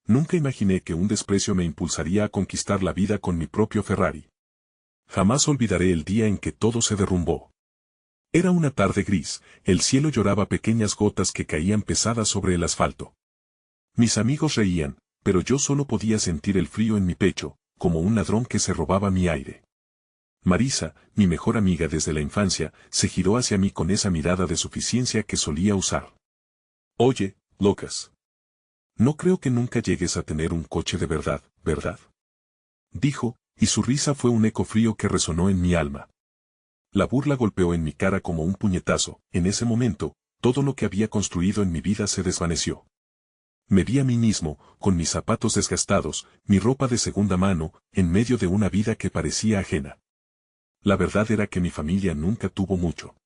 Nunca imaginé que un desprecio me impulsaría a conquistar la vida con mi propio Ferrari. Jamás olvidaré el día en que todo se derrumbó. Era una tarde gris, el cielo lloraba pequeñas gotas que caían pesadas sobre el asfalto. Mis amigos reían, pero yo solo podía sentir el frío en mi pecho, como un ladrón que se robaba mi aire. Marisa, mi mejor amiga desde la infancia, se giró hacia mí con esa mirada de suficiencia que solía usar. Oye, Lucas. No creo que nunca llegues a tener un coche de verdad, ¿verdad? Dijo, y su risa fue un eco frío que resonó en mi alma. La burla golpeó en mi cara como un puñetazo. En ese momento, todo lo que había construido en mi vida se desvaneció. Me vi a mí mismo, con mis zapatos desgastados, mi ropa de segunda mano, en medio de una vida que parecía ajena. La verdad era que mi familia nunca tuvo mucho.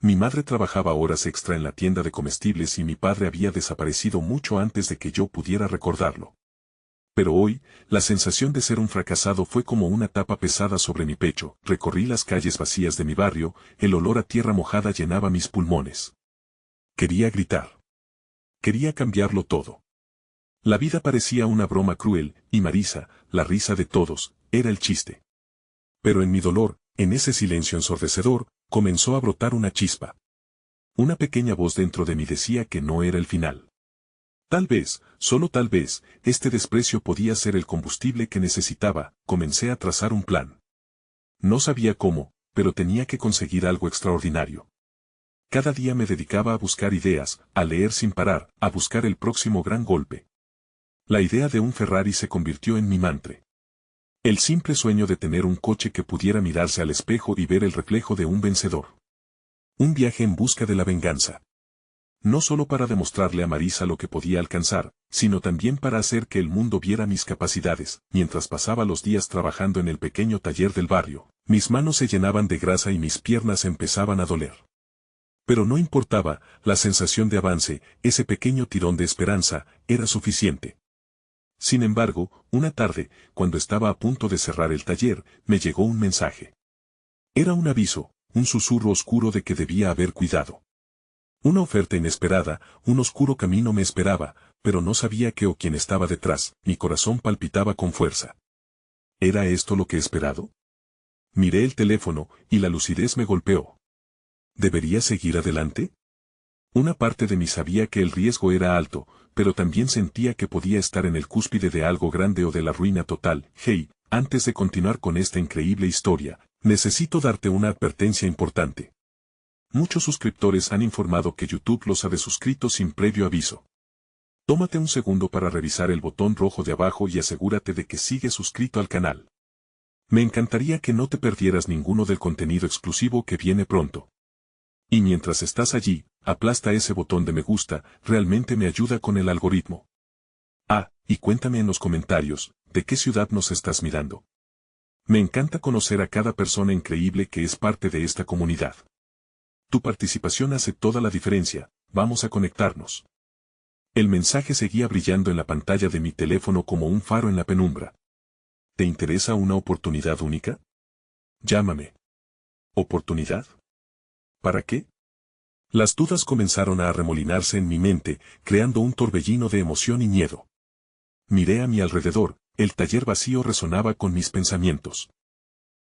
Mi madre trabajaba horas extra en la tienda de comestibles y mi padre había desaparecido mucho antes de que yo pudiera recordarlo. Pero hoy, la sensación de ser un fracasado fue como una tapa pesada sobre mi pecho. Recorrí las calles vacías de mi barrio, el olor a tierra mojada llenaba mis pulmones. Quería gritar. Quería cambiarlo todo. La vida parecía una broma cruel, y Marisa, la risa de todos, era el chiste. Pero en mi dolor, en ese silencio ensordecedor, comenzó a brotar una chispa. Una pequeña voz dentro de mí decía que no era el final. Tal vez, solo tal vez, este desprecio podía ser el combustible que necesitaba. Comencé a trazar un plan. No sabía cómo, pero tenía que conseguir algo extraordinario. Cada día me dedicaba a buscar ideas, a leer sin parar, a buscar el próximo gran golpe. La idea de un Ferrari se convirtió en mi mantra. El simple sueño de tener un coche que pudiera mirarse al espejo y ver el reflejo de un vencedor. Un viaje en busca de la venganza. No solo para demostrarle a Marisa lo que podía alcanzar, sino también para hacer que el mundo viera mis capacidades. Mientras pasaba los días trabajando en el pequeño taller del barrio, mis manos se llenaban de grasa y mis piernas empezaban a doler. Pero no importaba, la sensación de avance, ese pequeño tirón de esperanza, era suficiente. Sin embargo, una tarde, cuando estaba a punto de cerrar el taller, me llegó un mensaje. Era un aviso, un susurro oscuro de que debía haber cuidado. Una oferta inesperada, un oscuro camino me esperaba, pero no sabía qué o quién estaba detrás. Mi corazón palpitaba con fuerza. ¿Era esto lo que he esperado? Miré el teléfono, y la lucidez me golpeó. ¿Debería seguir adelante? Una parte de mí sabía que el riesgo era alto, pero también sentía que podía estar en el cúspide de algo grande o de la ruina total. Hey, antes de continuar con esta increíble historia, necesito darte una advertencia importante. Muchos suscriptores han informado que YouTube los ha desuscrito sin previo aviso. Tómate un segundo para revisar el botón rojo de abajo y asegúrate de que sigues suscrito al canal. Me encantaría que no te perdieras ninguno del contenido exclusivo que viene pronto. Y mientras estás allí, aplasta ese botón de me gusta, realmente me ayuda con el algoritmo. Ah, y cuéntame en los comentarios, ¿de qué ciudad nos estás mirando? Me encanta conocer a cada persona increíble que es parte de esta comunidad. Tu participación hace toda la diferencia, vamos a conectarnos. El mensaje seguía brillando en la pantalla de mi teléfono como un faro en la penumbra. ¿Te interesa una oportunidad única? Llámame. ¿Oportunidad? ¿Para qué? Las dudas comenzaron a arremolinarse en mi mente, creando un torbellino de emoción y miedo. Miré a mi alrededor, el taller vacío resonaba con mis pensamientos.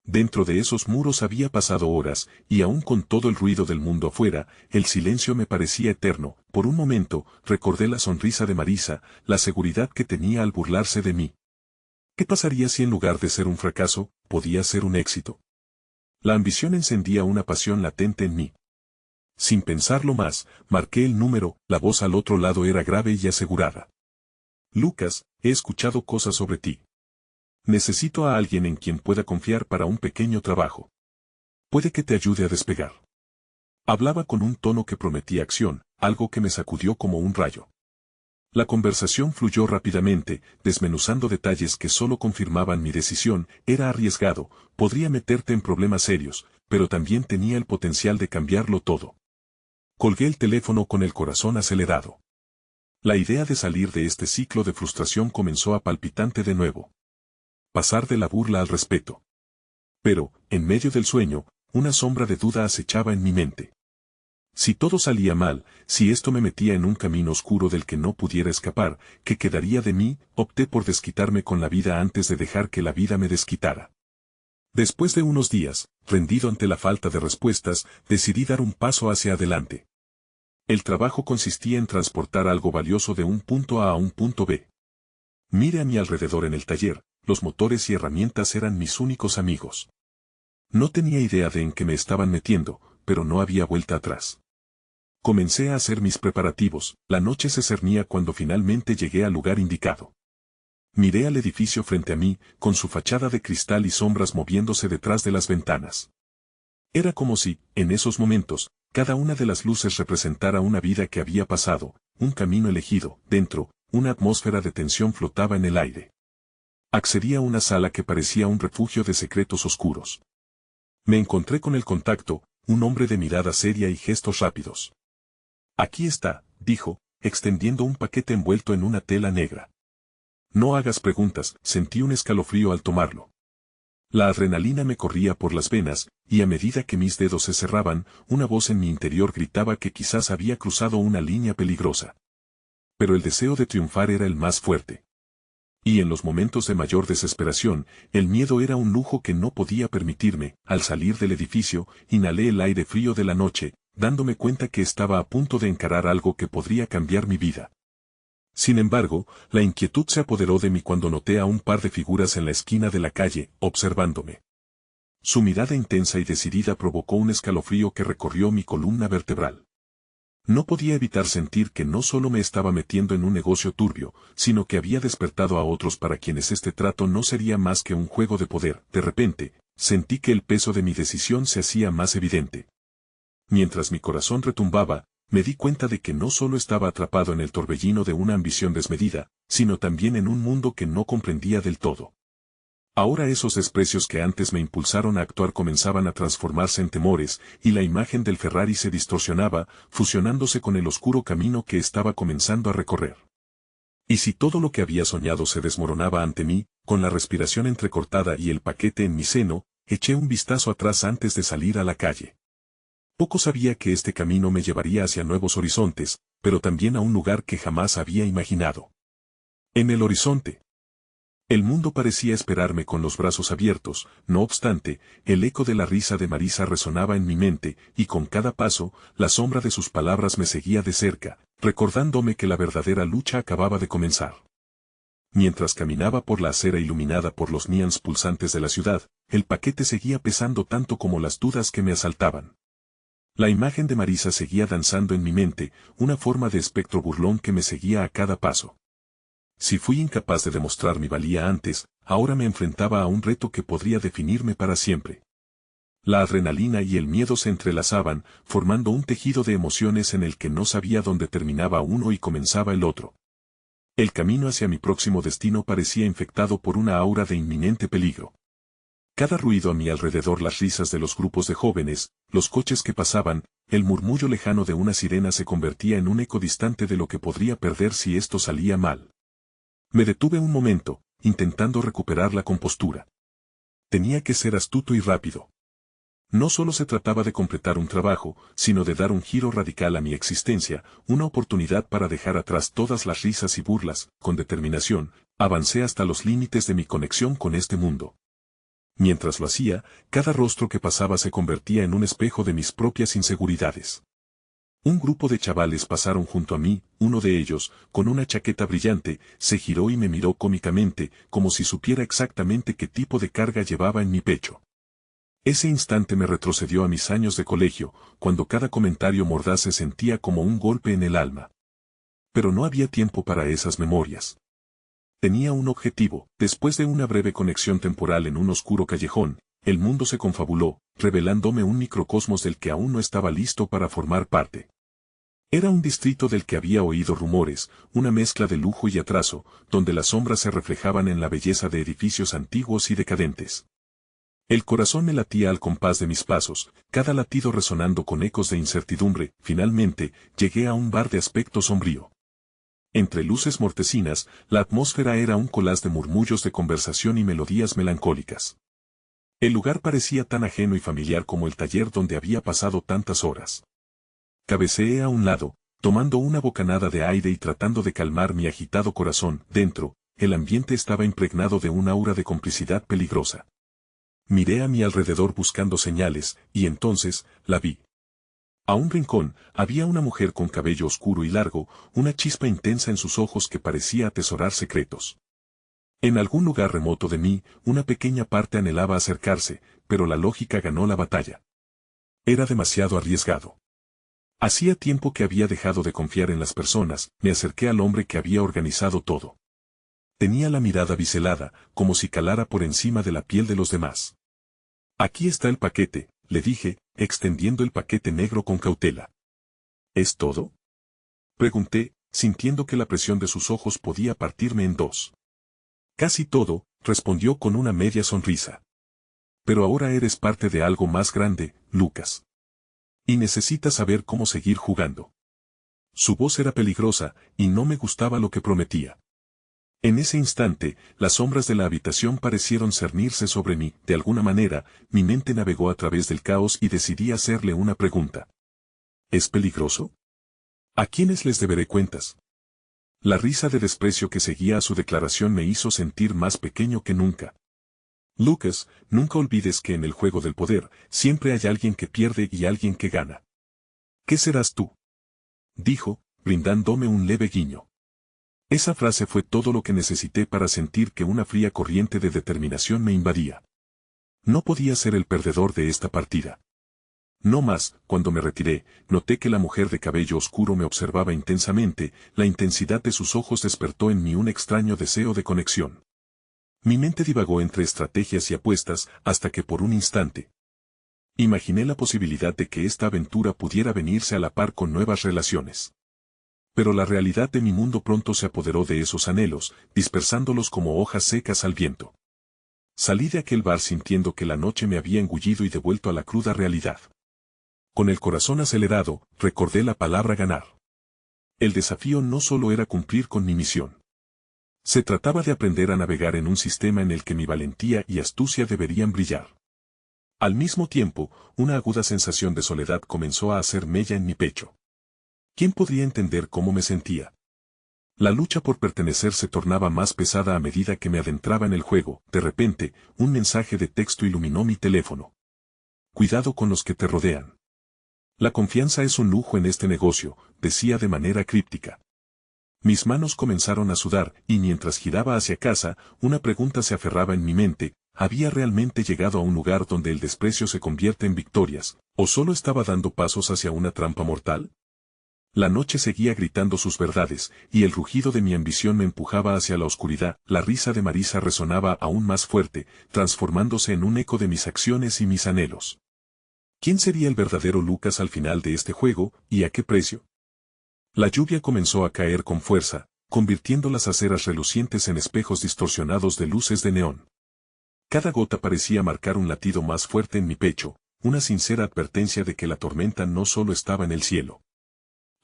Dentro de esos muros había pasado horas, y aún con todo el ruido del mundo afuera, el silencio me parecía eterno. Por un momento, recordé la sonrisa de Marisa, la seguridad que tenía al burlarse de mí. ¿Qué pasaría si en lugar de ser un fracaso, podía ser un éxito? La ambición encendía una pasión latente en mí. Sin pensarlo más, marqué el número, la voz al otro lado era grave y asegurada. Lucas, he escuchado cosas sobre ti. Necesito a alguien en quien pueda confiar para un pequeño trabajo. Puede que te ayude a despegar. Hablaba con un tono que prometía acción, algo que me sacudió como un rayo. La conversación fluyó rápidamente, desmenuzando detalles que solo confirmaban mi decisión. Era arriesgado, podría meterte en problemas serios, pero también tenía el potencial de cambiarlo todo. Colgué el teléfono con el corazón acelerado. La idea de salir de este ciclo de frustración comenzó a palpitante de nuevo. Pasar de la burla al respeto. Pero, en medio del sueño, una sombra de duda acechaba en mi mente. Si todo salía mal, si esto me metía en un camino oscuro del que no pudiera escapar, ¿qué quedaría de mí? Opté por desquitarme con la vida antes de dejar que la vida me desquitara. Después de unos días, rendido ante la falta de respuestas, decidí dar un paso hacia adelante. El trabajo consistía en transportar algo valioso de un punto A a un punto B. Miré a mi alrededor en el taller, los motores y herramientas eran mis únicos amigos. No tenía idea de en qué me estaban metiendo, pero no había vuelta atrás. Comencé a hacer mis preparativos, la noche se cernía cuando finalmente llegué al lugar indicado. Miré al edificio frente a mí, con su fachada de cristal y sombras moviéndose detrás de las ventanas. Era como si, en esos momentos, cada una de las luces representara una vida que había pasado, un camino elegido, dentro, una atmósfera de tensión flotaba en el aire. Accedí a una sala que parecía un refugio de secretos oscuros. Me encontré con el contacto, un hombre de mirada seria y gestos rápidos. Aquí está, dijo, extendiendo un paquete envuelto en una tela negra. No hagas preguntas, sentí un escalofrío al tomarlo. La adrenalina me corría por las venas, y a medida que mis dedos se cerraban, una voz en mi interior gritaba que quizás había cruzado una línea peligrosa. Pero el deseo de triunfar era el más fuerte. Y en los momentos de mayor desesperación, el miedo era un lujo que no podía permitirme. Al salir del edificio, inhalé el aire frío de la noche, dándome cuenta que estaba a punto de encarar algo que podría cambiar mi vida. Sin embargo, la inquietud se apoderó de mí cuando noté a un par de figuras en la esquina de la calle, observándome. Su mirada intensa y decidida provocó un escalofrío que recorrió mi columna vertebral. No podía evitar sentir que no solo me estaba metiendo en un negocio turbio, sino que había despertado a otros para quienes este trato no sería más que un juego de poder. De repente, sentí que el peso de mi decisión se hacía más evidente. Mientras mi corazón retumbaba, me di cuenta de que no solo estaba atrapado en el torbellino de una ambición desmedida, sino también en un mundo que no comprendía del todo. Ahora esos desprecios que antes me impulsaron a actuar comenzaban a transformarse en temores, y la imagen del Ferrari se distorsionaba, fusionándose con el oscuro camino que estaba comenzando a recorrer. Y si todo lo que había soñado se desmoronaba ante mí, con la respiración entrecortada y el paquete en mi seno, eché un vistazo atrás antes de salir a la calle. Poco sabía que este camino me llevaría hacia nuevos horizontes, pero también a un lugar que jamás había imaginado. En el horizonte. El mundo parecía esperarme con los brazos abiertos, no obstante, el eco de la risa de Marisa resonaba en mi mente, y con cada paso, la sombra de sus palabras me seguía de cerca, recordándome que la verdadera lucha acababa de comenzar. Mientras caminaba por la acera iluminada por los neons pulsantes de la ciudad, el paquete seguía pesando tanto como las dudas que me asaltaban. La imagen de Marisa seguía danzando en mi mente, una forma de espectro burlón que me seguía a cada paso. Si fui incapaz de demostrar mi valía antes, ahora me enfrentaba a un reto que podría definirme para siempre. La adrenalina y el miedo se entrelazaban, formando un tejido de emociones en el que no sabía dónde terminaba uno y comenzaba el otro. El camino hacia mi próximo destino parecía infectado por una aura de inminente peligro. Cada ruido a mi alrededor, las risas de los grupos de jóvenes, los coches que pasaban, el murmullo lejano de una sirena se convertía en un eco distante de lo que podría perder si esto salía mal. Me detuve un momento, intentando recuperar la compostura. Tenía que ser astuto y rápido. No solo se trataba de completar un trabajo, sino de dar un giro radical a mi existencia, una oportunidad para dejar atrás todas las risas y burlas. Con determinación, avancé hasta los límites de mi conexión con este mundo. Mientras lo hacía, cada rostro que pasaba se convertía en un espejo de mis propias inseguridades. Un grupo de chavales pasaron junto a mí, uno de ellos, con una chaqueta brillante, se giró y me miró cómicamente, como si supiera exactamente qué tipo de carga llevaba en mi pecho. Ese instante me retrocedió a mis años de colegio, cuando cada comentario mordaz se sentía como un golpe en el alma. Pero no había tiempo para esas memorias. Tenía un objetivo. Después de una breve conexión temporal en un oscuro callejón, el mundo se confabuló, revelándome un microcosmos del que aún no estaba listo para formar parte. Era un distrito del que había oído rumores, una mezcla de lujo y atraso, donde las sombras se reflejaban en la belleza de edificios antiguos y decadentes. El corazón me latía al compás de mis pasos, cada latido resonando con ecos de incertidumbre. Finalmente, llegué a un bar de aspecto sombrío. Entre luces mortecinas, la atmósfera era un collage de murmullos de conversación y melodías melancólicas. El lugar parecía tan ajeno y familiar como el taller donde había pasado tantas horas. Cabeceé a un lado, tomando una bocanada de aire y tratando de calmar mi agitado corazón. Dentro, el ambiente estaba impregnado de un aura de complicidad peligrosa. Miré a mi alrededor buscando señales, y entonces, la vi. A un rincón, había una mujer con cabello oscuro y largo, una chispa intensa en sus ojos que parecía atesorar secretos. En algún lugar remoto de mí, una pequeña parte anhelaba acercarse, pero la lógica ganó la batalla. Era demasiado arriesgado. Hacía tiempo que había dejado de confiar en las personas. Me acerqué al hombre que había organizado todo. Tenía la mirada biselada, como si calara por encima de la piel de los demás. Aquí está el paquete, le dije, extendiendo el paquete negro con cautela. ¿Es todo? Pregunté, sintiendo que la presión de sus ojos podía partirme en dos. Casi todo, respondió con una media sonrisa. Pero ahora eres parte de algo más grande, Lucas. Y necesitas saber cómo seguir jugando. Su voz era peligrosa, y no me gustaba lo que prometía. En ese instante, las sombras de la habitación parecieron cernirse sobre mí. De alguna manera, mi mente navegó a través del caos y decidí hacerle una pregunta. ¿Es peligroso? ¿A quiénes les deberé cuentas? La risa de desprecio que seguía a su declaración me hizo sentir más pequeño que nunca. Lucas, nunca olvides que en el juego del poder, siempre hay alguien que pierde y alguien que gana. ¿Qué serás tú? Dijo, brindándome un leve guiño. Esa frase fue todo lo que necesité para sentir que una fría corriente de determinación me invadía. No podía ser el perdedor de esta partida. No más, cuando me retiré, noté que la mujer de cabello oscuro me observaba intensamente. La intensidad de sus ojos despertó en mí un extraño deseo de conexión. Mi mente divagó entre estrategias y apuestas, hasta que por un instante imaginé la posibilidad de que esta aventura pudiera venirse a la par con nuevas relaciones. Pero la realidad de mi mundo pronto se apoderó de esos anhelos, dispersándolos como hojas secas al viento. Salí de aquel bar sintiendo que la noche me había engullido y devuelto a la cruda realidad. Con el corazón acelerado, recordé la palabra ganar. El desafío no solo era cumplir con mi misión. Se trataba de aprender a navegar en un sistema en el que mi valentía y astucia deberían brillar. Al mismo tiempo, una aguda sensación de soledad comenzó a hacer mella en mi pecho. ¿Quién podría entender cómo me sentía? La lucha por pertenecer se tornaba más pesada a medida que me adentraba en el juego. De repente, un mensaje de texto iluminó mi teléfono. Cuidado con los que te rodean. La confianza es un lujo en este negocio, decía de manera críptica. Mis manos comenzaron a sudar, y mientras giraba hacia casa, una pregunta se aferraba en mi mente: ¿había realmente llegado a un lugar donde el desprecio se convierte en victorias, o solo estaba dando pasos hacia una trampa mortal? La noche seguía gritando sus verdades, y el rugido de mi ambición me empujaba hacia la oscuridad. La risa de Marisa resonaba aún más fuerte, transformándose en un eco de mis acciones y mis anhelos. ¿Quién sería el verdadero Lucas al final de este juego, y a qué precio? La lluvia comenzó a caer con fuerza, convirtiendo las aceras relucientes en espejos distorsionados de luces de neón. Cada gota parecía marcar un latido más fuerte en mi pecho, una sincera advertencia de que la tormenta no solo estaba en el cielo.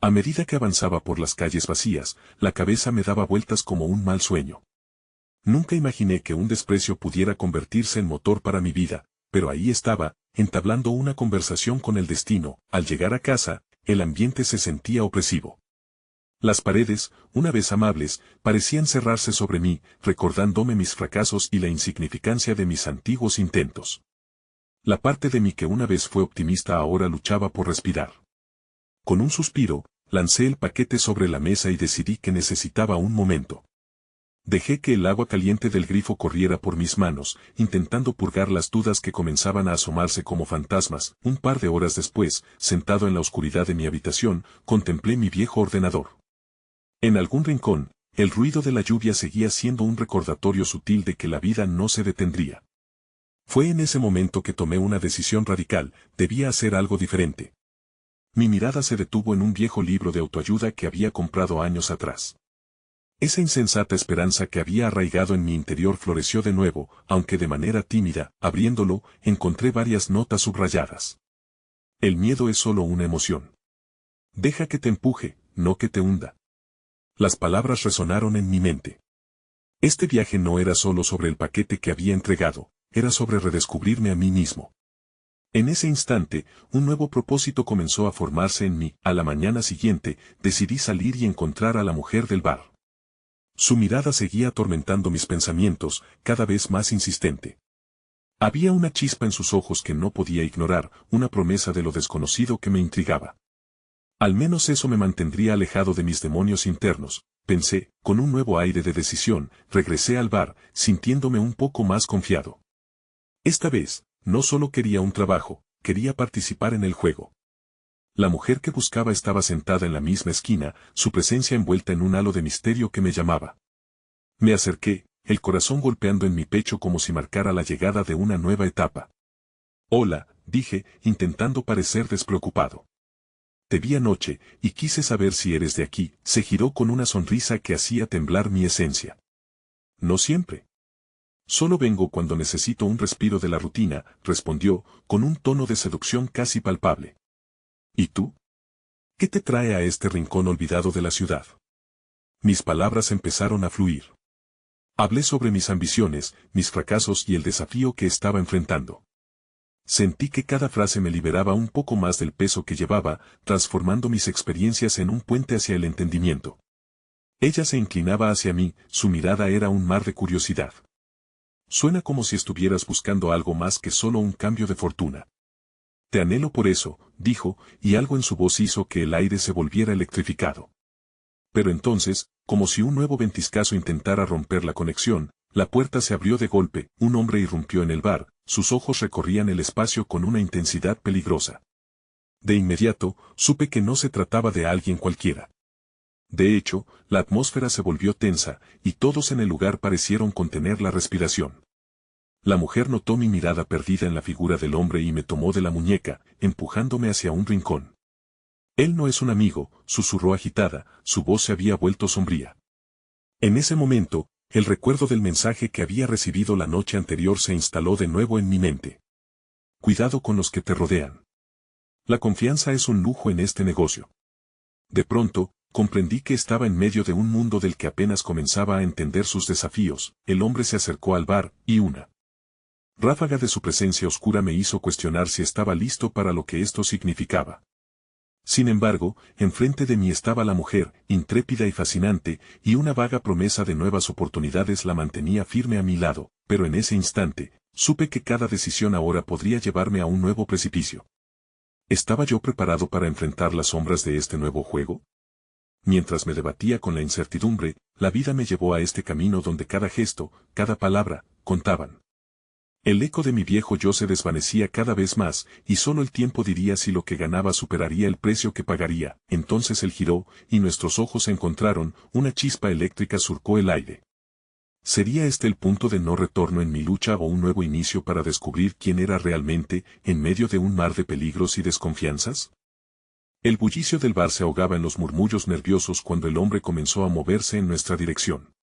A medida que avanzaba por las calles vacías, la cabeza me daba vueltas como un mal sueño. Nunca imaginé que un desprecio pudiera convertirse en motor para mi vida, pero ahí estaba, entablando una conversación con el destino. Al llegar a casa, el ambiente se sentía opresivo. Las paredes, una vez amables, parecían cerrarse sobre mí, recordándome mis fracasos y la insignificancia de mis antiguos intentos. La parte de mí que una vez fue optimista ahora luchaba por respirar. Con un suspiro, lancé el paquete sobre la mesa y decidí que necesitaba un momento. Dejé que el agua caliente del grifo corriera por mis manos, intentando purgar las dudas que comenzaban a asomarse como fantasmas. Un par de horas después, sentado en la oscuridad de mi habitación, contemplé mi viejo ordenador. En algún rincón, el ruido de la lluvia seguía siendo un recordatorio sutil de que la vida no se detendría. Fue en ese momento que tomé una decisión radical: debía hacer algo diferente. Mi mirada se detuvo en un viejo libro de autoayuda que había comprado años atrás. Esa insensata esperanza que había arraigado en mi interior floreció de nuevo, aunque de manera tímida. Abriéndolo, encontré varias notas subrayadas. El miedo es solo una emoción. Deja que te empuje, no que te hunda. Las palabras resonaron en mi mente. Este viaje no era solo sobre el paquete que había entregado, era sobre redescubrirme a mí mismo. En ese instante, un nuevo propósito comenzó a formarse en mí. A la mañana siguiente, decidí salir y encontrar a la mujer del bar. Su mirada seguía atormentando mis pensamientos, cada vez más insistente. Había una chispa en sus ojos que no podía ignorar, una promesa de lo desconocido que me intrigaba. Al menos eso me mantendría alejado de mis demonios internos, pensé, con un nuevo aire de decisión, regresé al bar, sintiéndome un poco más confiado. Esta vez, no solo quería un trabajo, quería participar en el juego. La mujer que buscaba estaba sentada en la misma esquina, su presencia envuelta en un halo de misterio que me llamaba. Me acerqué, el corazón golpeando en mi pecho como si marcara la llegada de una nueva etapa. Hola, dije, intentando parecer despreocupado. Te vi anoche, y quise saber si eres de aquí. Se giró con una sonrisa que hacía temblar mi esencia. No siempre. Solo vengo cuando necesito un respiro de la rutina, respondió, con un tono de seducción casi palpable. ¿Y tú? ¿Qué te trae a este rincón olvidado de la ciudad? Mis palabras empezaron a fluir. Hablé sobre mis ambiciones, mis fracasos y el desafío que estaba enfrentando. Sentí que cada frase me liberaba un poco más del peso que llevaba, transformando mis experiencias en un puente hacia el entendimiento. Ella se inclinaba hacia mí, su mirada era un mar de curiosidad. Suena como si estuvieras buscando algo más que solo un cambio de fortuna. Te anhelo por eso, dijo, y algo en su voz hizo que el aire se volviera electrificado. Pero entonces, como si un nuevo ventiscazo intentara romper la conexión, la puerta se abrió de golpe, un hombre irrumpió en el bar, sus ojos recorrían el espacio con una intensidad peligrosa. De inmediato, supe que no se trataba de alguien cualquiera. De hecho, la atmósfera se volvió tensa, y todos en el lugar parecieron contener la respiración. La mujer notó mi mirada perdida en la figura del hombre y me tomó de la muñeca, empujándome hacia un rincón. Él no es un amigo, susurró agitada, su voz se había vuelto sombría. En ese momento, el recuerdo del mensaje que había recibido la noche anterior se instaló de nuevo en mi mente. Cuidado con los que te rodean. La confianza es un lujo en este negocio. De pronto, comprendí que estaba en medio de un mundo del que apenas comenzaba a entender sus desafíos. El hombre se acercó al bar, y una ráfaga de su presencia oscura me hizo cuestionar si estaba listo para lo que esto significaba. Sin embargo, enfrente de mí estaba la mujer, intrépida y fascinante, y una vaga promesa de nuevas oportunidades la mantenía firme a mi lado, pero en ese instante, supe que cada decisión ahora podría llevarme a un nuevo precipicio. ¿Estaba yo preparado para enfrentar las sombras de este nuevo juego? Mientras me debatía con la incertidumbre, la vida me llevó a este camino donde cada gesto, cada palabra, contaban. El eco de mi viejo yo se desvanecía cada vez más, y solo el tiempo diría si lo que ganaba superaría el precio que pagaría. Entonces él giró, y nuestros ojos se encontraron, una chispa eléctrica surcó el aire. ¿Sería este el punto de no retorno en mi lucha o un nuevo inicio para descubrir quién era realmente, en medio de un mar de peligros y desconfianzas? El bullicio del bar se ahogaba en los murmullos nerviosos cuando el hombre comenzó a moverse en nuestra dirección.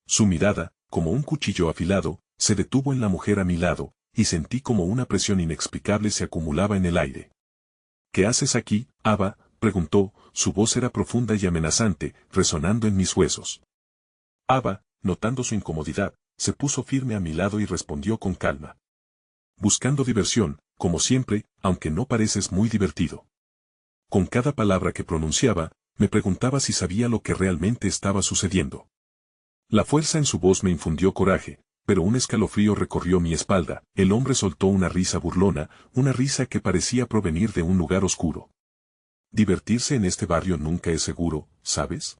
Su mirada, como un cuchillo afilado, se detuvo en la mujer a mi lado, y sentí como una presión inexplicable se acumulaba en el aire. ¿Qué haces aquí, Ava?, preguntó, su voz era profunda y amenazante, resonando en mis huesos. Ava, notando su incomodidad, se puso firme a mi lado y respondió con calma. Buscando diversión, como siempre, aunque no pareces muy divertido. Con cada palabra que pronunciaba, me preguntaba si sabía lo que realmente estaba sucediendo. La fuerza en su voz me infundió coraje, pero un escalofrío recorrió mi espalda. El hombre soltó una risa burlona, una risa que parecía provenir de un lugar oscuro. Divertirse en este barrio nunca es seguro, ¿sabes?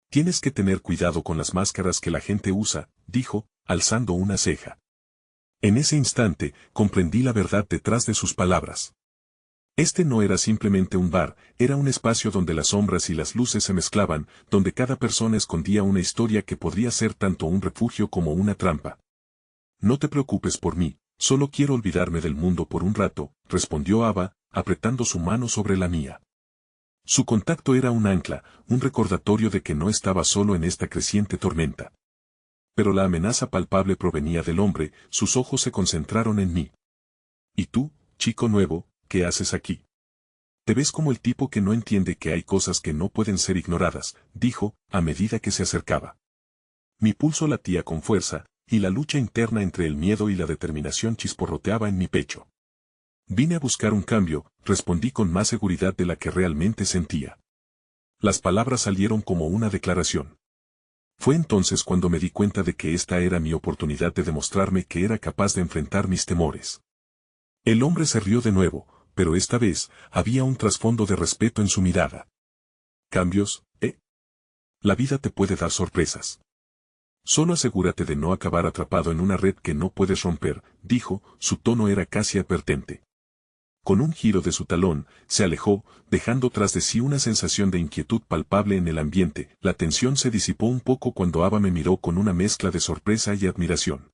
Tienes que tener cuidado con las máscaras que la gente usa, dijo, alzando una ceja. En ese instante, comprendí la verdad detrás de sus palabras. Este no era simplemente un bar, era un espacio donde las sombras y las luces se mezclaban, donde cada persona escondía una historia que podría ser tanto un refugio como una trampa. No te preocupes por mí, solo quiero olvidarme del mundo por un rato, respondió Ava, apretando su mano sobre la mía. Su contacto era un ancla, un recordatorio de que no estaba solo en esta creciente tormenta. Pero la amenaza palpable provenía del hombre, sus ojos se concentraron en mí. ¿Y tú, chico nuevo, qué haces aquí? Te ves como el tipo que no entiende que hay cosas que no pueden ser ignoradas, dijo, a medida que se acercaba. Mi pulso latía con fuerza, y la lucha interna entre el miedo y la determinación chisporroteaba en mi pecho. Vine a buscar un cambio, respondí con más seguridad de la que realmente sentía. Las palabras salieron como una declaración. Fue entonces cuando me di cuenta de que esta era mi oportunidad de demostrarme que era capaz de enfrentar mis temores. El hombre se rió de nuevo, pero esta vez había un trasfondo de respeto en su mirada. ¿Cambios, La vida te puede dar sorpresas. Solo asegúrate de no acabar atrapado en una red que no puedes romper, dijo, su tono era casi advertente. Con un giro de su talón, se alejó, dejando tras de sí una sensación de inquietud palpable en el ambiente. La tensión se disipó un poco cuando Ava me miró con una mezcla de sorpresa y admiración.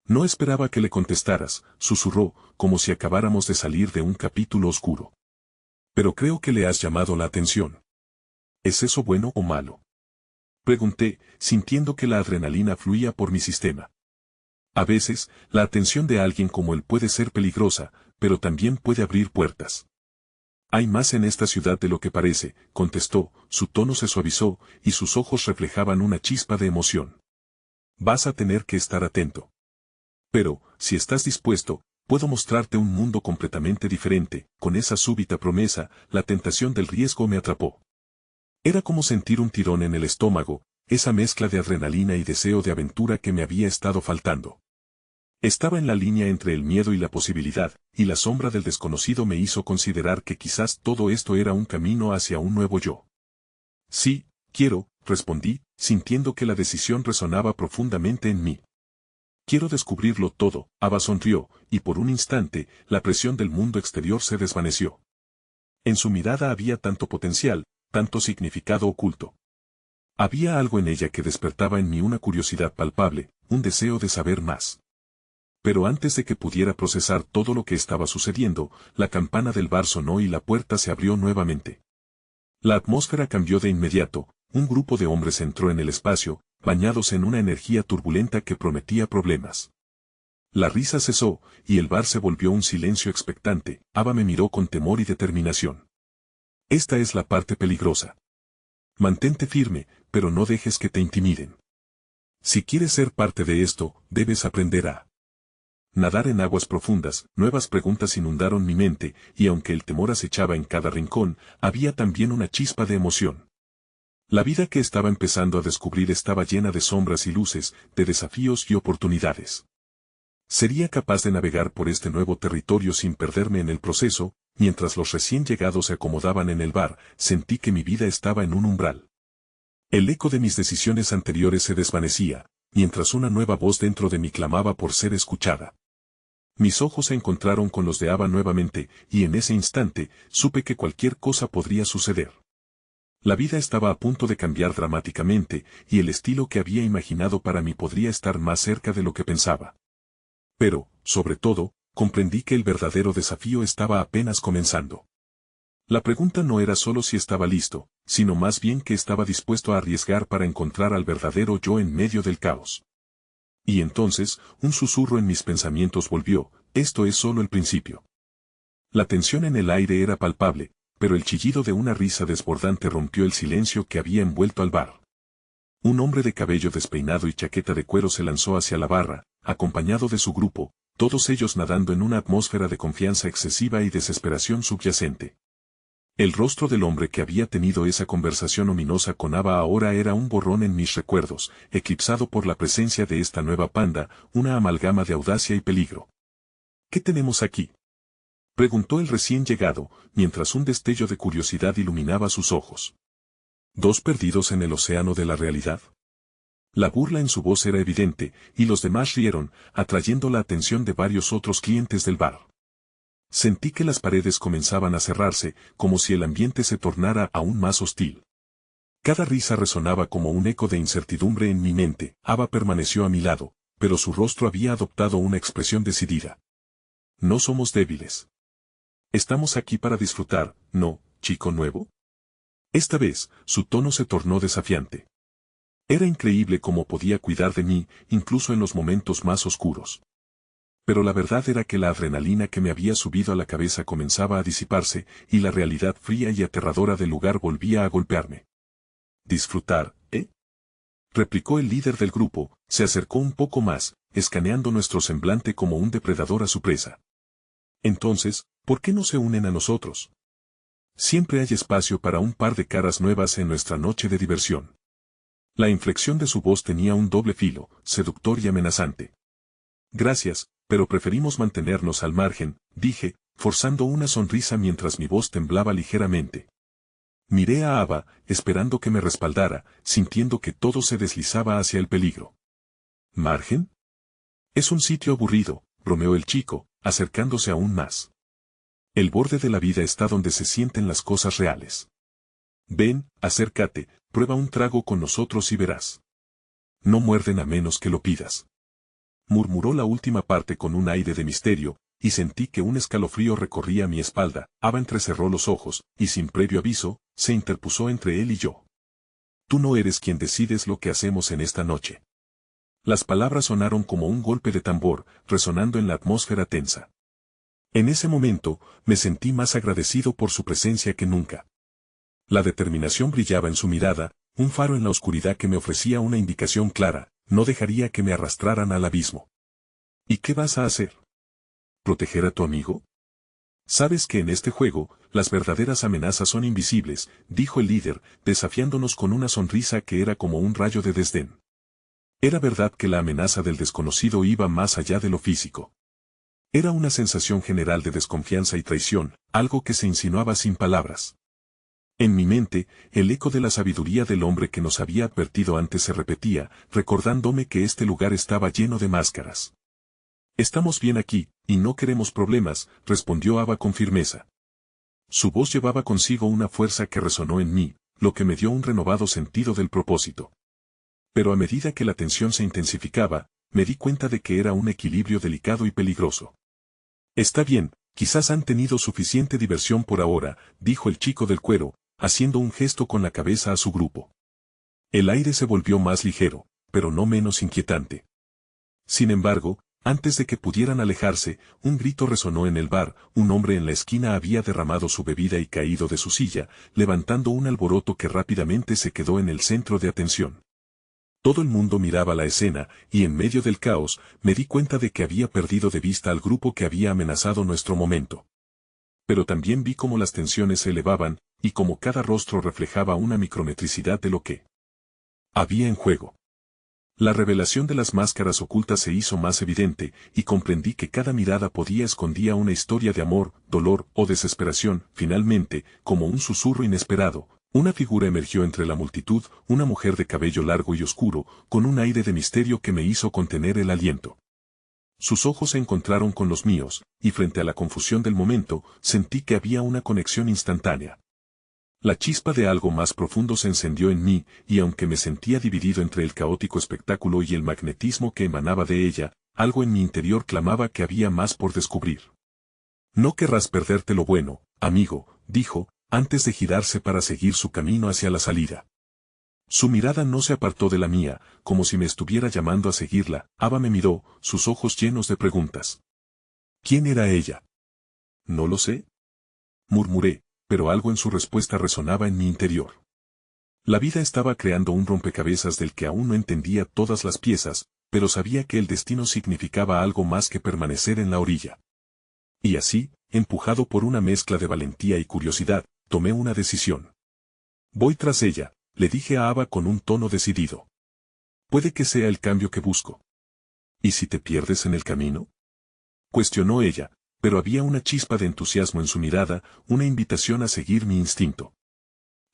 No esperaba que le contestaras, susurró, como si acabáramos de salir de un capítulo oscuro. Pero creo que le has llamado la atención. ¿Es eso bueno o malo? Pregunté, sintiendo que la adrenalina fluía por mi sistema. A veces, la atención de alguien como él puede ser peligrosa, pero también puede abrir puertas. Hay más en esta ciudad de lo que parece, contestó, su tono se suavizó, y sus ojos reflejaban una chispa de emoción. Vas a tener que estar atento. Pero, si estás dispuesto, puedo mostrarte un mundo completamente diferente. Con esa súbita promesa, la tentación del riesgo me atrapó. Era como sentir un tirón en el estómago, esa mezcla de adrenalina y deseo de aventura que me había estado faltando. Estaba en la línea entre el miedo y la posibilidad, y la sombra del desconocido me hizo considerar que quizás todo esto era un camino hacia un nuevo yo. Sí, quiero, respondí, sintiendo que la decisión resonaba profundamente en mí. Quiero descubrirlo todo. Ava sonrió, y por un instante, la presión del mundo exterior se desvaneció. En su mirada había tanto potencial, tanto significado oculto. Había algo en ella que despertaba en mí una curiosidad palpable, un deseo de saber más. Pero antes de que pudiera procesar todo lo que estaba sucediendo, la campana del bar sonó y la puerta se abrió nuevamente. La atmósfera cambió de inmediato, un grupo de hombres entró en el espacio, bañados en una energía turbulenta que prometía problemas. La risa cesó, y el bar se volvió un silencio expectante. Ava me miró con temor y determinación. Esta es la parte peligrosa. Mantente firme, pero no dejes que te intimiden. Si quieres ser parte de esto, debes aprender a nadar en aguas profundas. Nuevas preguntas inundaron mi mente, y aunque el temor acechaba en cada rincón, había también una chispa de emoción. La vida que estaba empezando a descubrir estaba llena de sombras y luces, de desafíos y oportunidades. ¿Sería capaz de navegar por este nuevo territorio sin perderme en el proceso? Mientras los recién llegados se acomodaban en el bar, sentí que mi vida estaba en un umbral. El eco de mis decisiones anteriores se desvanecía, mientras una nueva voz dentro de mí clamaba por ser escuchada. Mis ojos se encontraron con los de Ava nuevamente, y en ese instante, supe que cualquier cosa podría suceder. La vida estaba a punto de cambiar dramáticamente, y el estilo que había imaginado para mí podría estar más cerca de lo que pensaba. Pero, sobre todo, comprendí que el verdadero desafío estaba apenas comenzando. La pregunta no era solo si estaba listo, sino más bien que estaba dispuesto a arriesgar para encontrar al verdadero yo en medio del caos. Y entonces, un susurro en mis pensamientos volvió, esto es solo el principio. La tensión en el aire era palpable, pero el chillido de una risa desbordante rompió el silencio que había envuelto al bar. Un hombre de cabello despeinado y chaqueta de cuero se lanzó hacia la barra, acompañado de su grupo, todos ellos nadando en una atmósfera de confianza excesiva y desesperación subyacente. El rostro del hombre que había tenido esa conversación ominosa con Ava ahora era un borrón en mis recuerdos, eclipsado por la presencia de esta nueva panda, una amalgama de audacia y peligro. ¿Qué tenemos aquí?, preguntó el recién llegado, mientras un destello de curiosidad iluminaba sus ojos. ¿Dos perdidos en el océano de la realidad? La burla en su voz era evidente, y los demás rieron, atrayendo la atención de varios otros clientes del bar. Sentí que las paredes comenzaban a cerrarse, como si el ambiente se tornara aún más hostil. Cada risa resonaba como un eco de incertidumbre en mi mente. Ava permaneció a mi lado, pero su rostro había adoptado una expresión decidida. No somos débiles. Estamos aquí para disfrutar, ¿no, chico nuevo? Esta vez, su tono se tornó desafiante. Era increíble cómo podía cuidar de mí, incluso en los momentos más oscuros. Pero la verdad era que la adrenalina que me había subido a la cabeza comenzaba a disiparse, y la realidad fría y aterradora del lugar volvía a golpearme. ¿Disfrutar, replicó el líder del grupo, se acercó un poco más, escaneando nuestro semblante como un depredador a su presa. Entonces, ¿por qué no se unen a nosotros? Siempre hay espacio para un par de caras nuevas en nuestra noche de diversión. La inflexión de su voz tenía un doble filo, seductor y amenazante. Gracias, pero preferimos mantenernos al margen, dije, forzando una sonrisa mientras mi voz temblaba ligeramente. Miré a Ava, esperando que me respaldara, sintiendo que todo se deslizaba hacia el peligro. ¿Margen? Es un sitio aburrido, bromeó el chico, acercándose aún más. El borde de la vida está donde se sienten las cosas reales. Ven, acércate, prueba un trago con nosotros y verás. No muerden a menos que lo pidas. Murmuró la última parte con un aire de misterio, y sentí que un escalofrío recorría mi espalda. Ava entrecerró los ojos, y sin previo aviso, se interpuso entre él y yo. Tú no eres quien decides lo que hacemos en esta noche. Las palabras sonaron como un golpe de tambor, resonando en la atmósfera tensa. En ese momento, me sentí más agradecido por su presencia que nunca. La determinación brillaba en su mirada, un faro en la oscuridad que me ofrecía una indicación clara: no dejaría que me arrastraran al abismo. ¿Y qué vas a hacer? ¿Proteger a tu amigo? Sabes que en este juego, las verdaderas amenazas son invisibles, dijo el líder, desafiándonos con una sonrisa que era como un rayo de desdén. Era verdad que la amenaza del desconocido iba más allá de lo físico. Era una sensación general de desconfianza y traición, algo que se insinuaba sin palabras. En mi mente, el eco de la sabiduría del hombre que nos había advertido antes se repetía, recordándome que este lugar estaba lleno de máscaras. Estamos bien aquí, y no queremos problemas, respondió Ava con firmeza. Su voz llevaba consigo una fuerza que resonó en mí, lo que me dio un renovado sentido del propósito. Pero a medida que la tensión se intensificaba, me di cuenta de que era un equilibrio delicado y peligroso. Está bien, quizás han tenido suficiente diversión por ahora, dijo el chico del cuero, haciendo un gesto con la cabeza a su grupo. El aire se volvió más ligero, pero no menos inquietante. Sin embargo, antes de que pudieran alejarse, un grito resonó en el bar. Un hombre en la esquina había derramado su bebida y caído de su silla, levantando un alboroto que rápidamente se quedó en el centro de atención. Todo el mundo miraba la escena, y en medio del caos, me di cuenta de que había perdido de vista al grupo que había amenazado nuestro momento. Pero también vi cómo las tensiones se elevaban, y cómo cada rostro reflejaba una micrometricidad de lo que había en juego. La revelación de las máscaras ocultas se hizo más evidente, y comprendí que cada mirada escondía una historia de amor, dolor o desesperación. Finalmente, como un susurro inesperado, una figura emergió entre la multitud, una mujer de cabello largo y oscuro, con un aire de misterio que me hizo contener el aliento. Sus ojos se encontraron con los míos, y frente a la confusión del momento, sentí que había una conexión instantánea. La chispa de algo más profundo se encendió en mí, y aunque me sentía dividido entre el caótico espectáculo y el magnetismo que emanaba de ella, algo en mi interior clamaba que había más por descubrir. No querrás perderte lo bueno, amigo, dijo, antes de girarse para seguir su camino hacia la salida. Su mirada no se apartó de la mía, como si me estuviera llamando a seguirla. Ava me miró, sus ojos llenos de preguntas. ¿Quién era ella? No lo sé, murmuré, pero algo en su respuesta resonaba en mi interior. La vida estaba creando un rompecabezas del que aún no entendía todas las piezas, pero sabía que el destino significaba algo más que permanecer en la orilla. Y así, empujado por una mezcla de valentía y curiosidad, tomé una decisión. Voy tras ella, le dije a Ava con un tono decidido. Puede que sea el cambio que busco. ¿Y si te pierdes en el camino? Cuestionó ella, pero había una chispa de entusiasmo en su mirada, una invitación a seguir mi instinto.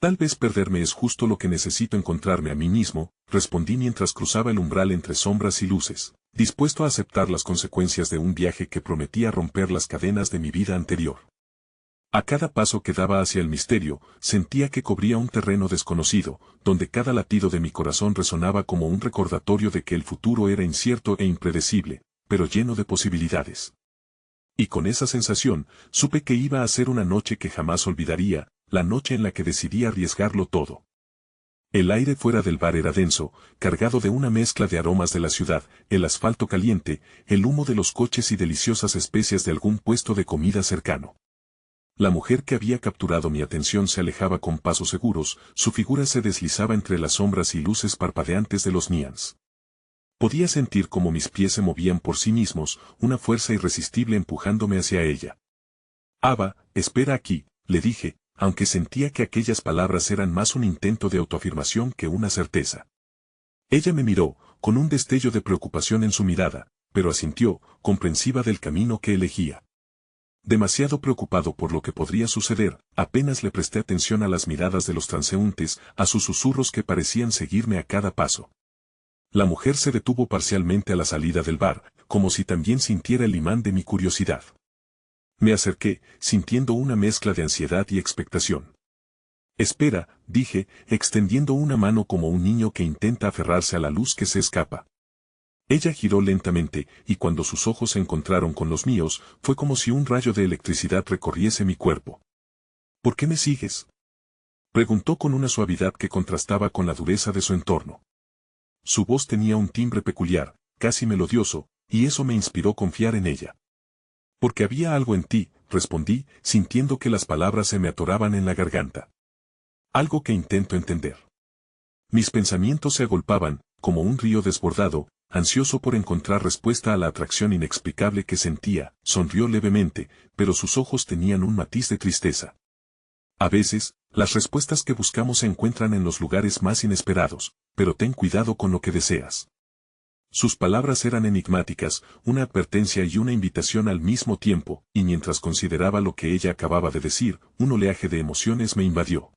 Tal vez perderme es justo lo que necesito encontrarme a mí mismo, respondí mientras cruzaba el umbral entre sombras y luces, dispuesto a aceptar las consecuencias de un viaje que prometía romper las cadenas de mi vida anterior. A cada paso que daba hacia el misterio, sentía que cubría un terreno desconocido, donde cada latido de mi corazón resonaba como un recordatorio de que el futuro era incierto e impredecible, pero lleno de posibilidades. Y con esa sensación, supe que iba a ser una noche que jamás olvidaría, la noche en la que decidí arriesgarlo todo. El aire fuera del bar era denso, cargado de una mezcla de aromas de la ciudad, el asfalto caliente, el humo de los coches y deliciosas especias de algún puesto de comida cercano. La mujer que había capturado mi atención se alejaba con pasos seguros, su figura se deslizaba entre las sombras y luces parpadeantes de los neons. Podía sentir cómo mis pies se movían por sí mismos, una fuerza irresistible empujándome hacia ella. Ava, espera aquí, le dije, aunque sentía que aquellas palabras eran más un intento de autoafirmación que una certeza. Ella me miró, con un destello de preocupación en su mirada, pero asintió, comprensiva del camino que elegía. Demasiado preocupado por lo que podría suceder, apenas le presté atención a las miradas de los transeúntes, a sus susurros que parecían seguirme a cada paso. La mujer se detuvo parcialmente a la salida del bar, como si también sintiera el imán de mi curiosidad. Me acerqué, sintiendo una mezcla de ansiedad y expectación. Espera, dije, extendiendo una mano como un niño que intenta aferrarse a la luz que se escapa. Ella giró lentamente, y cuando sus ojos se encontraron con los míos, fue como si un rayo de electricidad recorriese mi cuerpo. ¿Por qué me sigues?, preguntó con una suavidad que contrastaba con la dureza de su entorno. Su voz tenía un timbre peculiar, casi melodioso, y eso me inspiró confiar en ella. Porque había algo en ti, respondí, sintiendo que las palabras se me atoraban en la garganta. Algo que intento entender. Mis pensamientos se agolpaban, como un río desbordado, ansioso por encontrar respuesta a la atracción inexplicable que sentía. Sonrió levemente, pero sus ojos tenían un matiz de tristeza. A veces, las respuestas que buscamos se encuentran en los lugares más inesperados, pero ten cuidado con lo que deseas. Sus palabras eran enigmáticas, una advertencia y una invitación al mismo tiempo, y mientras consideraba lo que ella acababa de decir, un oleaje de emociones me invadió.